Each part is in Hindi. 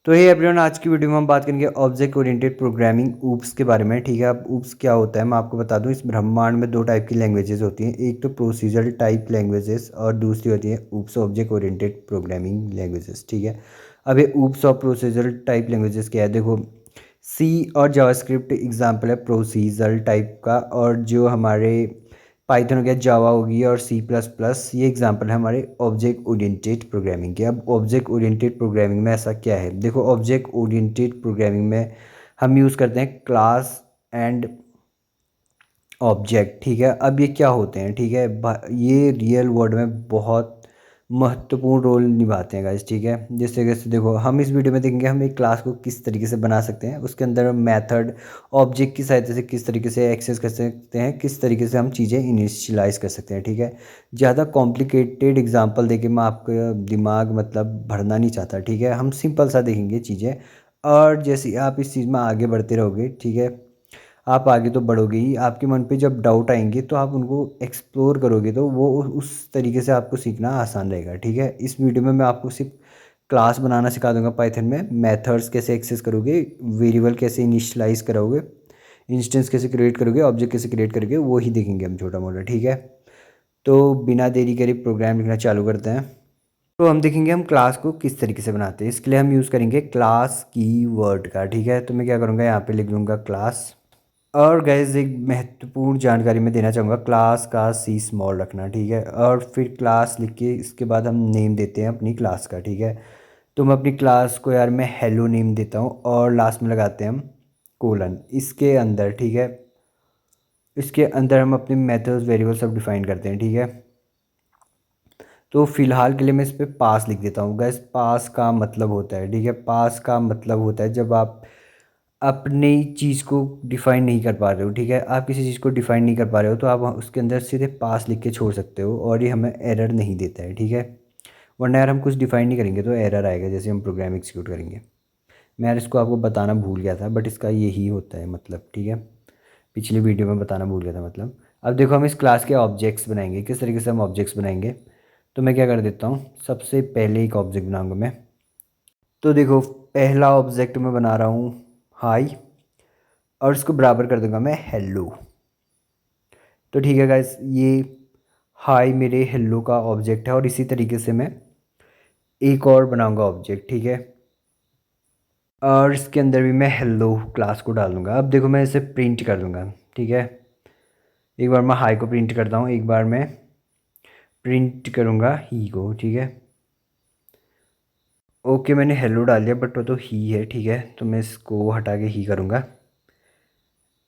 तो हे एवरीवन, आज की वीडियो में हम बात करेंगे ऑब्जेक्ट ओरिएंटेड प्रोग्रामिंग ऊप्स के बारे में। ठीक है, अब ऊप्स क्या होता है मैं आपको बता दूं। इस ब्रह्मांड में दो टाइप की लैंग्वेजेस होती हैं, एक तो प्रोसीजरल टाइप लैंग्वेजेस और दूसरी होती है oops object oriented programming languages. ठीक है, अब ये ऊप्स और प्रोसीजरल टाइप लैंग्वेजेस क्या है, देखो सी और जावास्क्रिप्ट एग्जाम्पल है प्रोसीजरल टाइप का, और जो हमारे पाइथन हो गया, जावा होगी और सी प्लस प्लस, ये एग्जांपल है हमारे ऑब्जेक्ट ओरिएंटेड प्रोग्रामिंग के। अब ऑब्जेक्ट ओरिएंटेड प्रोग्रामिंग में ऐसा क्या है, देखो ऑब्जेक्ट ओरिएंटेड प्रोग्रामिंग में हम यूज़ करते हैं क्लास एंड ऑब्जेक्ट। ठीक है, अब ये क्या होते हैं, ठीक है, ये रियल वर्ल्ड में बहुत महत्वपूर्ण रोल निभाते हैं गाइस। ठीक है, जिस तरीके से देखो हम इस वीडियो में देखेंगे हम एक क्लास को किस तरीके से बना सकते हैं, उसके अंदर मेथड ऑब्जेक्ट की सहायता से किस तरीके से एक्सेस कर सकते हैं, किस तरीके से हम चीज़ें इनिशियलाइज कर सकते हैं। ठीक है, ज़्यादा कॉम्प्लिकेटेड एग्जांपल देके मैं आपका दिमाग मतलब भरना नहीं चाहता। ठीक है, हम सिंपल सा देखेंगे चीज़ें, और जैसे आप इस चीज़ में आगे बढ़ते रहोगे, ठीक है, आप आगे तो बढ़ोगे ही। आपके मन पे जब डाउट आएंगे तो आप उनको एक्सप्लोर करोगे, तो वो उस तरीके से आपको सीखना आसान रहेगा। ठीक है, इस वीडियो में मैं आपको सिर्फ क्लास बनाना सिखा दूंगा पाइथन में, मेथड्स कैसे एक्सेस करोगे, वेरिएबल कैसे इनिशियलाइज करोगे, इंस्टेंस कैसे क्रिएट करोगे, ऑब्जेक्ट कैसे क्रिएट करोगे, वो ही देखेंगे हम छोटा मोटा। ठीक है, तो बिना देरी करे प्रोग्राम लिखना चालू करते हैं। तो हम देखेंगे हम क्लास को किस तरीके से बनाते हैं। इसके लिए हम यूज़ करेंगे क्लास की वर्ड का। ठीक है, तो मैं क्या करूँगा, यहाँ पे लिख दूँगा क्लास। और गैस एक महत्वपूर्ण जानकारी मैं देना चाहूँगा, क्लास का सी स्मॉल रखना। ठीक है, और फिर क्लास लिख के इसके बाद हम नेम देते हैं अपनी क्लास का। ठीक है, तो मैं अपनी क्लास को यार मैं हेलो नेम देता हूँ, और लास्ट में लगाते हैं हम कोलन इसके अंदर। ठीक है, इसके अंदर हम अपने मेथड्स वेरिएबल सब डिफाइन करते हैं। ठीक है, तो फिलहाल के लिए मैं इस पर पास लिख देता हूँ। गैस पास का मतलब होता है, ठीक है, पास का मतलब होता है जब आप अपनी चीज़ को डिफ़ाइन नहीं कर पा रहे हो। ठीक है, आप किसी चीज़ को डिफ़ाइन नहीं कर पा रहे हो तो आप उसके अंदर सीधे पास लिख के छोड़ सकते हो, और ये हमें एरर नहीं देता है। ठीक है, वरना यार हम कुछ डिफ़ाइन नहीं करेंगे तो एरर आएगा जैसे हम प्रोग्राम एग्जीक्यूट करेंगे। मैं यार इसको आपको बताना भूल गया था, बट इसका यही होता है मतलब। ठीक है, पिछली वीडियो में बताना भूल गया था मतलब। अब देखो हम इस क्लास के ऑब्जेक्ट्स बनाएंगे, किस तरीके से हम ऑब्जेक्ट्स बनाएंगे। तो मैं क्या कर देता हूँ, सबसे पहले एक ऑब्जेक्ट बनाऊँगा मैं। तो देखो पहला ऑब्जेक्ट मैं बना रहा हूँ हाई, और इसको बराबर कर दूंगा मैं हेलो। तो ठीक है गाइस, ये हाई मेरे हेलो का ऑब्जेक्ट है, और इसी तरीके से मैं एक और बनाऊंगा ऑब्जेक्ट। ठीक है, और इसके अंदर भी मैं हेलो क्लास को डाल दूंगा। अब देखो मैं इसे प्रिंट कर दूंगा। ठीक है, एक बार मैं हाई को प्रिंट करता हूँ, एक बार मैं प्रिंट करूँगा ही को। ठीक है, ओके मैंने हेलो डाल दिया, बट वो तो ही है। ठीक है, तो मैं इसको हटा के ही करूँगा।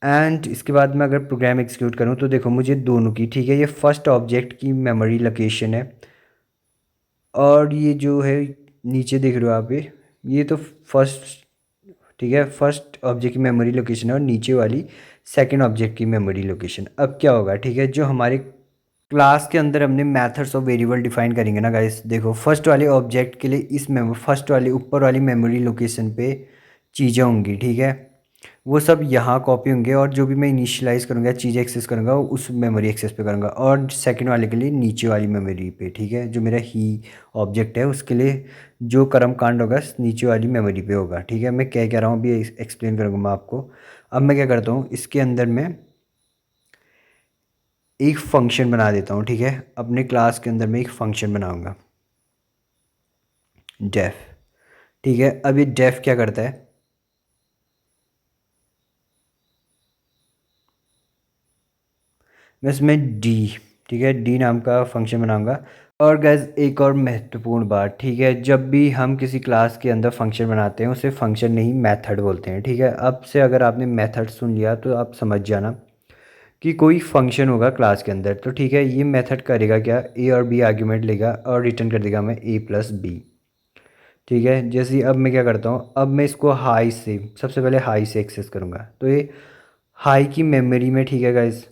एंड इसके बाद मैं अगर प्रोग्राम एग्जीक्यूट करूँ तो देखो मुझे दोनों की, ठीक है, ये फर्स्ट ऑब्जेक्ट की मेमोरी लोकेशन है, और ये जो है नीचे देख रहे हो आप, ये तो फर्स्ट, ठीक है, फर्स्ट ऑब्जेक्ट की मेमोरी लोकेशन है, और नीचे वाली सेकंड ऑब्जेक्ट की मेमोरी लोकेशन। अब क्या होगा, ठीक है, जो हमारे क्लास के अंदर हमने मेथड्स और वेरिएबल डिफाइन करेंगे ना गाइस, देखो फर्स्ट वाले ऑब्जेक्ट के लिए इस फर्स्ट वाली ऊपर वाली मेमोरी लोकेशन पे चीज़ें होंगी। ठीक है, वो सब यहाँ कॉपी होंगे, और जो भी मैं इनिशियलाइज़ करूँगा चीज़ें एक्सेस करूँगा वो उस मेमोरी एक्सेस पे करूँगा, और सेकंड वाले के लिए नीचे वाली मेमोरी पे। ठीक है, जो मेरा ही ऑब्जेक्ट है उसके लिए जो कर्म कांड होगा नीचे वाली मेमोरी पे होगा। ठीक है, मैं क्या कह रहा हूँ अभी एक्सप्लेन करूँगा मैं आपको। अब मैं क्या करता हूँ, इसके अंदर मैं एक फंक्शन बना देता हूँ। ठीक है, अपने क्लास के अंदर मैं एक फंक्शन बनाऊँगा डेफ। ठीक है, अब ये डेफ क्या करता है, मैं इसमें डी, ठीक है, डी नाम का फंक्शन बनाऊंगा। और गैस एक और महत्वपूर्ण बात, ठीक है, जब भी हम किसी क्लास के अंदर फंक्शन बनाते हैं उसे फंक्शन नहीं मेथड बोलते हैं। ठीक है, अब से अगर आपने मेथड सुन लिया तो आप समझ जाना कि कोई फंक्शन होगा क्लास के अंदर, तो ठीक है, ये मेथड करेगा क्या, ए और बी आर्ग्यूमेंट लेगा और रिटर्न कर देगा मैं ए प्लस बी। ठीक है, जैसे अब मैं क्या करता हूँ, अब मैं इसको हाई से सबसे पहले हाई से एक्सेस करूँगा, तो ये हाई की मेमोरी में, ठीक है गाइस,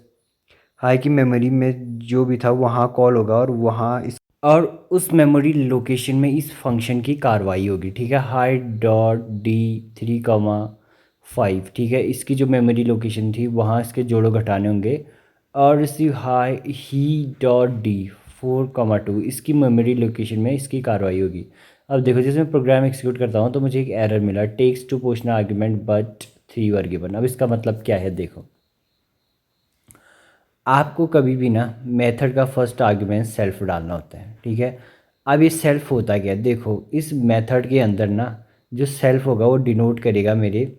हाई की मेमोरी में जो भी था वहाँ कॉल होगा, और वहाँ इस और उस मेमोरी लोकेशन में इस फंक्शन की कार्रवाई होगी। ठीक है, हाई डॉट डी 3,5, ठीक है, इसकी जो मेमोरी लोकेशन थी वहाँ इसके जोड़ों घटाने होंगे, और इसी हाई ही डॉट डी 4,2 इसकी मेमोरी लोकेशन में इसकी कार्रवाई होगी। अब देखो जैसे मैं प्रोग्राम एग्जीक्यूट करता हूँ तो मुझे एक एरर मिला, takes two positional argument but 3 were given. अब इसका मतलब क्या है, देखो आपको कभी भी ना मेथड का फर्स्ट आर्ग्यूमेंट सेल्फ डालना होता है, ठीक है। अब ये सेल्फ होता क्या है, देखो इस मेथड के अंदर ना जो सेल्फ होगा वो डिनोट करेगा मेरे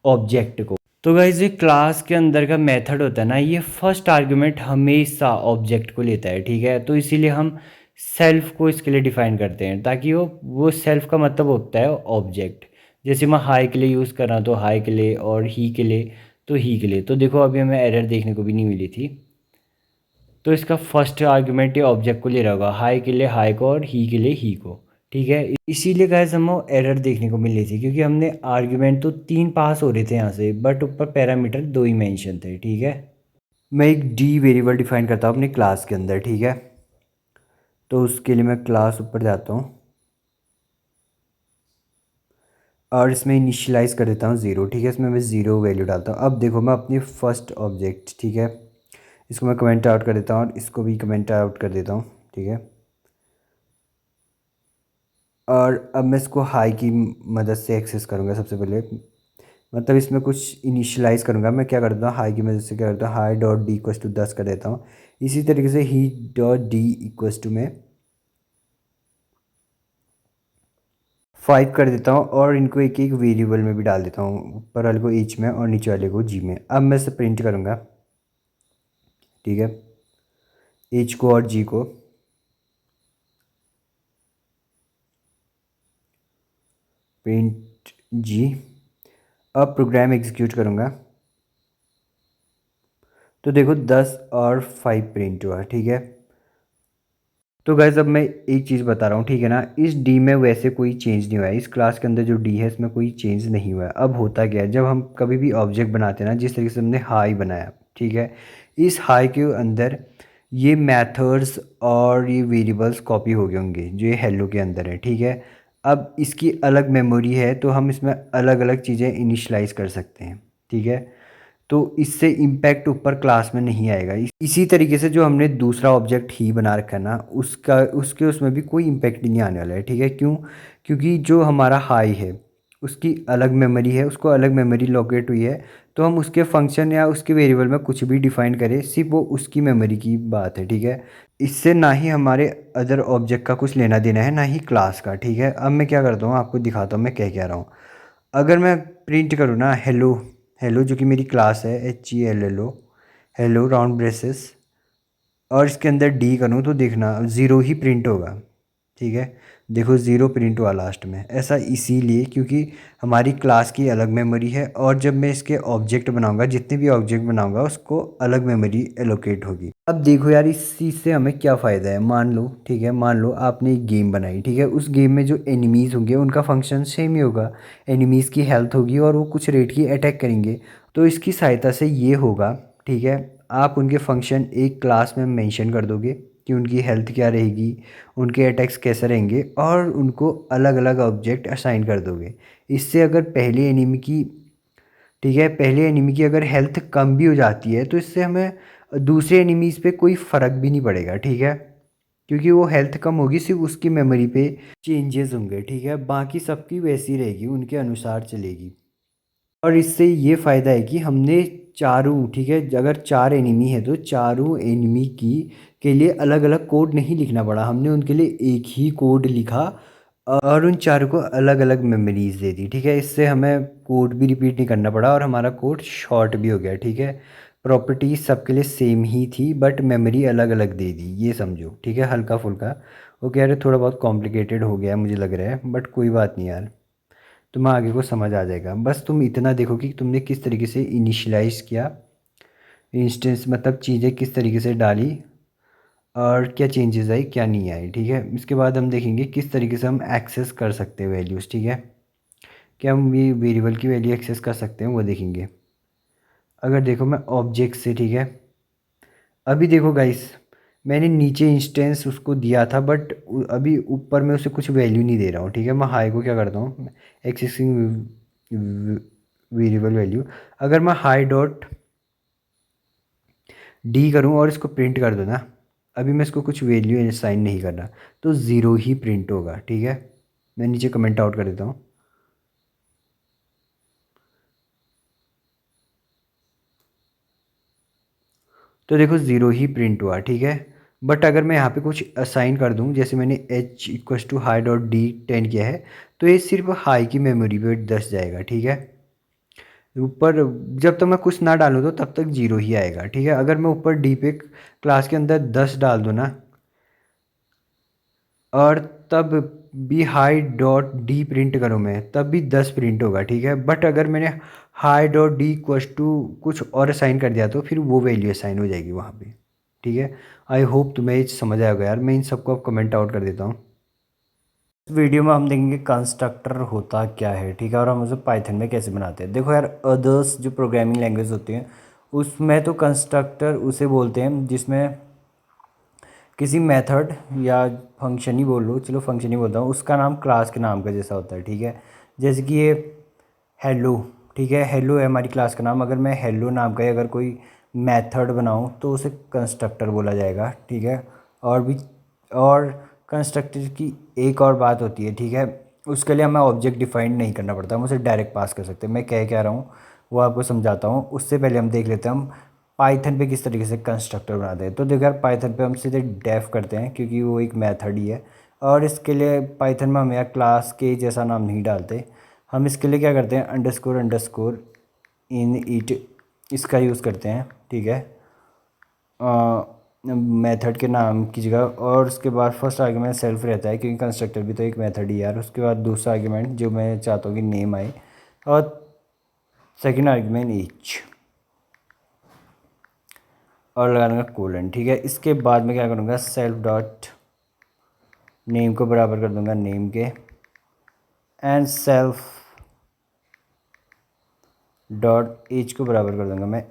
ऑब्जेक्ट को। तो गाइस ये क्लास के अंदर का मेथड होता है ना, ये फर्स्ट आर्गुमेंट हमेशा ऑब्जेक्ट को लेता है, ठीक है। तो इसीलिए हम सेल्फ को इसके लिए डिफाइन करते हैं, ताकि वो सेल्फ का मतलब होता है ऑब्जेक्ट। जैसे मैं हाई के लिए यूज़ कर रहा हूँ तो हाई के लिए, और ही के लिए तो ही के लिए। तो देखो अभी हमें एरर देखने को भी नहीं मिली थी, तो इसका फर्स्ट आर्गुमेंट ये ऑब्जेक्ट को ले रहा होगा, हाई के लिए हाई को और ही के लिए ही को, ठीक है। इसीलिए गाइस हमें एरर देखने को मिल रही थी, क्योंकि हमने आर्गुमेंट तो 3 पास हो रहे थे यहाँ से, बट ऊपर पैरामीटर 2 ही मेंशन थे, ठीक है। मैं एक डी वेरिएबल डिफाइन करता हूँ अपनी क्लास के अंदर, ठीक है। तो उसके लिए मैं क्लास ऊपर जाता हूँ और इसमें इनिशियलाइज कर देता हूँ 0, ठीक है। इसमें मैं 0 वैल्यू डालता हूँ। अब देखो मैं अपनी फर्स्ट ऑब्जेक्ट, ठीक है, इसको मैं कमेंट आउट कर देता हूँ और इसको भी कमेंट आउट कर देता हूँ, ठीक है। और अब मैं इसको हाई की मदद से एक्सेस करूँगा सबसे पहले, मतलब इसमें कुछ इनिशियलाइज़ करूँगा। मैं क्या करता हूँ, हाई की मदद से क्या करता हूँ, hi dot d equals to 10 कर देता हूँ। इसी तरीके से ही डॉट डी इक्वस टू में 5 कर देता हूँ, और इनको एक एक वेरिएबल में भी डाल देता हूँ, ऊपर वाले को एच में और नीचे वाले को जी में। अब मैं इसे प्रिंट करूँगा, ठीक है, एच को और जी को। प्रिंट जी। अब प्रोग्राम एग्जीक्यूट करूँगा तो देखो 10 और 5 प्रिंट हुआ, ठीक है। तो गैस अब मैं एक चीज़ बता रहा हूँ, ठीक है ना, इस डी में वैसे कोई चेंज नहीं हुआ है, इस क्लास के अंदर जो डी है इसमें कोई चेंज नहीं हुआ है। अब होता क्या है, जब हम कभी भी ऑब्जेक्ट बनाते हैं ना, जिस तरीके से हमने हाई बनाया, ठीक है, इस हाई के अंदर ये मैथड्स और ये वेरिएबल्स कॉपी हो गए होंगे जो ये हेलो के अंदर है, ठीक है। अब इसकी अलग मेमोरी है तो हम इसमें अलग अलग चीज़ें इनिशलाइज कर सकते हैं, ठीक है। तो इससे इम्पैक्ट ऊपर क्लास में नहीं आएगा। इसी तरीके से जो हमने दूसरा ऑब्जेक्ट ही बना रखा है ना, उसका उसके उसमें भी कोई इम्पैक्ट नहीं आने वाला है, ठीक है। क्यों? क्योंकि जो हमारा हाई है उसकी अलग मेमोरी है, उसको अलग मेमोरी लोकेट हुई है। तो हम उसके फंक्शन या उसके वेरिएबल में कुछ भी डिफाइन करें, सिर्फ वो उसकी मेमोरी की बात है, ठीक है। इससे ना ही हमारे अदर ऑब्जेक्ट का कुछ लेना देना है, ना ही क्लास का, ठीक है। अब मैं क्या करता हूँ, आपको दिखाता हूँ मैं क्या रहा हूँ। अगर मैं प्रिंट करूँ ना हेलो, हेलो जो कि मेरी क्लास है, HELLO, हेलो राउंड ब्रेसेस, और इसके अंदर डी करूँ तो देखना 0 ही प्रिंट होगा, ठीक है। देखो 0 प्रिंट हुआ लास्ट में, ऐसा इसीलिए क्योंकि हमारी क्लास की अलग मेमोरी है, और जब मैं इसके ऑब्जेक्ट बनाऊंगा, जितने भी ऑब्जेक्ट बनाऊंगा उसको अलग मेमोरी एलोकेट होगी। अब देखो यार इस चीज़ से हमें क्या फ़ायदा है, मान लो, ठीक है, मान लो आपने एक गेम बनाई, ठीक है, उस गेम में जो एनिमीज़ होंगे उनका फंक्शन सेम ही होगा। एनिमीज़ की हेल्थ होगी और वो कुछ रेट की अटैक करेंगे। तो इसकी सहायता से ये होगा, ठीक है, आप उनके फंक्शन एक क्लास में मेंशन कर दोगे कि उनकी हेल्थ क्या रहेगी, उनके अटैक्स कैसे रहेंगे, और उनको अलग अलग ऑब्जेक्ट असाइन कर दोगे। इससे अगर पहले एनिमी की, ठीक है, पहले एनिमी की अगर हेल्थ कम भी हो जाती है तो इससे हमें दूसरे एनिमीज़ पे कोई फ़र्क भी नहीं पड़ेगा, ठीक है। क्योंकि वो हेल्थ कम होगी, सिर्फ उसकी मेमोरी पे चेंजेस होंगे, ठीक है, बाकी सबकी वैसी रहेगी, उनके अनुसार चलेगी। और इससे ये फ़ायदा है कि हमने चारों, ठीक है, अगर 4 एनिमी है तो चारों एनिमी की के लिए अलग अलग कोड नहीं लिखना पड़ा, हमने उनके लिए एक ही कोड लिखा और उन चारों को अलग अलग मेमोरीज दे दी, ठीक है। इससे हमें कोड भी रिपीट नहीं करना पड़ा और हमारा कोड शॉर्ट भी हो गया, ठीक है। प्रॉपर्टीज सबके लिए सेम ही थी बट मेमोरी अलग अलग दे दी, ये समझो, ठीक है, हल्का फुल्का। वो कह रहे थोड़ा बहुत कॉम्प्लिकेटेड हो गया मुझे लग रहा है, बट कोई बात नहीं यार, तुम्हें आगे को समझ आ जाएगा। बस तुम इतना देखो कि तुमने किस तरीके से इनिशियलाइज़ किया इंस्टेंस, मतलब चीज़ें किस तरीके से डाली और क्या चेंजेस आई क्या नहीं आई, ठीक है। इसके बाद हम देखेंगे किस तरीके से हम एक्सेस कर सकते हैं वैल्यूज़, ठीक है। क्या हम ये वेरिएबल की वैल्यू एक्सेस कर सकते हैं वो देखेंगे। अगर देखो मैं ऑब्जेक्ट से, ठीक है, अभी देखो गाइस, मैंने नीचे इंस्टेंस उसको दिया था बट अभी ऊपर मैं उसे कुछ वैल्यू नहीं दे रहा हूँ, ठीक है। मैं हाई को क्या करता हूँ, एक्सेसिंग वेरिएबल वैल्यू, अगर मैं हाई डॉट डी करूँ और इसको प्रिंट कर दूँ ना, अभी मैं इसको कुछ वैल्यू असाइन नहीं कर रहा, तो ज़ीरो ही प्रिंट होगा। ठीक है, मैं नीचे कमेंट आउट कर देता हूँ। तो देखो ज़ीरो ही प्रिंट हुआ। ठीक है, बट अगर मैं यहाँ पे कुछ असाइन कर दूँ, जैसे मैंने h equals to hi dot d 10 किया है, तो ये सिर्फ हाई की मेमोरी पे दस जाएगा। ठीक है, ऊपर जब तक मैं कुछ ना डालूँ तो तब तक जीरो ही आएगा। ठीक है, अगर मैं ऊपर डी पे क्लास के अंदर 10 डाल दूँ ना, और तब भी हाई डॉट डी प्रिंट करूँ मैं, तब भी 10 प्रिंट होगा। ठीक है, बट अगर मैंने hi dot d equals to कुछ और असाइन कर दिया तो फिर वो वैल्यू असाइन हो जाएगी वहाँ पे। ठीक है, आई होप तुम्हें ये समझ आएगा यार। मैं इन सबको अब कमेंट आउट कर देता हूँ। इस वीडियो में हम देखेंगे कंस्ट्रक्टर होता क्या है। ठीक है, और हम उसे पाइथन में कैसे बनाते हैं। देखो यार, अदर्स जो प्रोग्रामिंग लैंग्वेज होती हैं उसमें तो कंस्ट्रक्टर उसे बोलते हैं जिसमें किसी मेथड या फंक्शन ही बोल लो, चलो फंक्शन ही बोलता हूँ, उसका नाम क्लास के नाम का जैसा होता है। ठीक है, जैसे कि ये हेलो। ठीक है, हेलो है हमारी क्लास का नाम। अगर मैं हेलो नाम का ही अगर कोई मेथड बनाऊँ तो उसे कंस्ट्रक्टर बोला जाएगा। ठीक है, और भी और कंस्ट्रक्टर की एक और बात होती है। ठीक है, उसके लिए हमें ऑब्जेक्ट डिफाइन नहीं करना पड़ता, हम उसे डायरेक्ट पास कर सकते हैं। मैं कह रहा हूँ वो आपको समझाता हूँ। उससे पहले हम देख लेते हैं हम पाइथन पे किस तरीके से कंस्ट्रक्टर बनाते हैं। तो देखो यार, पाइथन पे हम सीधे डेफ करते हैं क्योंकि वो एक मेथड ही है, और इसके लिए पाइथन में हम यार क्लास के जैसा नाम नहीं डालते। हम इसके लिए क्या करते हैं, अंडरस्कोर अंडरस्कोर इन इट, इसका यूज़ करते हैं। ठीक है, मेथड के नाम की जगह, और उसके बाद फर्स्ट आर्गुमेंट सेल्फ रहता है क्योंकि कंस्ट्रक्टर भी तो एक मेथड ही यार। उसके बाद दूसरा आर्गुमेंट जो मैं चाहता हूँ कि नेम आए, और सेकंड आर्गुमेंट ईच, और लगा दूँगा कोलन। ठीक है, इसके बाद मैं क्या करूँगा, सेल्फ डॉट नेम को बराबर कर दूँगा नेम के, एंड सेल्फ डॉट एज को बराबर कर दूँगा मैं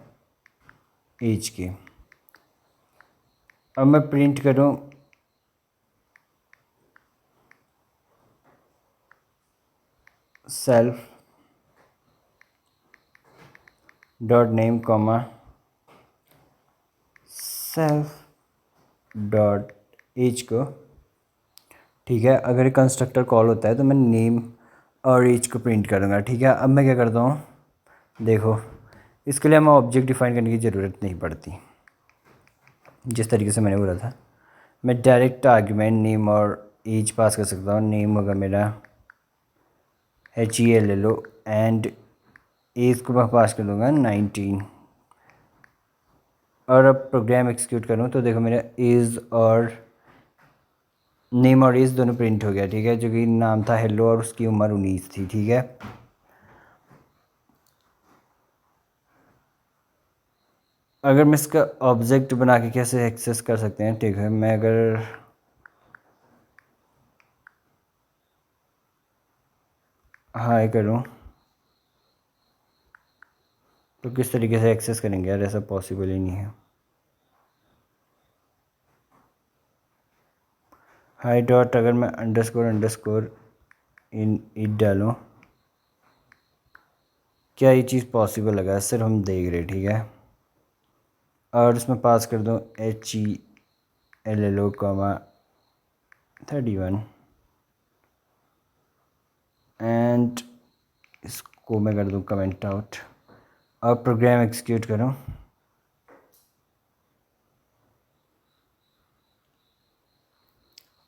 एज के। अब मैं प्रिंट करूँ self dot name comma self dot age को। ठीक है, अगर कंस्ट्रक्टर कॉल होता है तो मैं नेम और एज को प्रिंट करूँगा। ठीक है, अब मैं क्या करता हूँ, देखो इसके लिए हमें ऑब्जेक्ट डिफाइन करने की ज़रूरत नहीं पड़ती। जिस तरीके से मैंने बोला था, मैं डायरेक्ट आर्ग्यूमेंट नेम और एज पास कर सकता हूँ। नेम होगा मेरा HELLO, एंड एज को मैं पास कर दूँगा 19। और अब प्रोग्राम एक्सिक्यूट करूँ तो देखो मेरा एज और नेम और एज दोनों प्रिंट हो गया। ठीक है, जो कि नाम था हेलो और उसकी उम्र 19 थी। ठीक है, अगर मैं इसका ऑब्जेक्ट बना के कैसे एक्सेस कर सकते हैं। ठीक है, मैं अगर हाई करूँ तो किस तरीके से एक्सेस करेंगे यार, ऐसा पॉसिबल ही नहीं है। हाई डॉट अगर मैं अंडरस्कोर अंडरस्कोर इन इट डालूँ, क्या ये चीज़ पॉसिबल लगा, सिर्फ हम देख रहे। ठीक है, और इसमें पास कर दूँ HELLO, 31, एंड इसको मैं कर दूँ कमेंट आउट, और प्रोग्राम एक्सिक्यूट करूँ।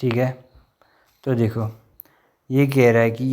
ठीक है, तो देखो ये कह रहा है कि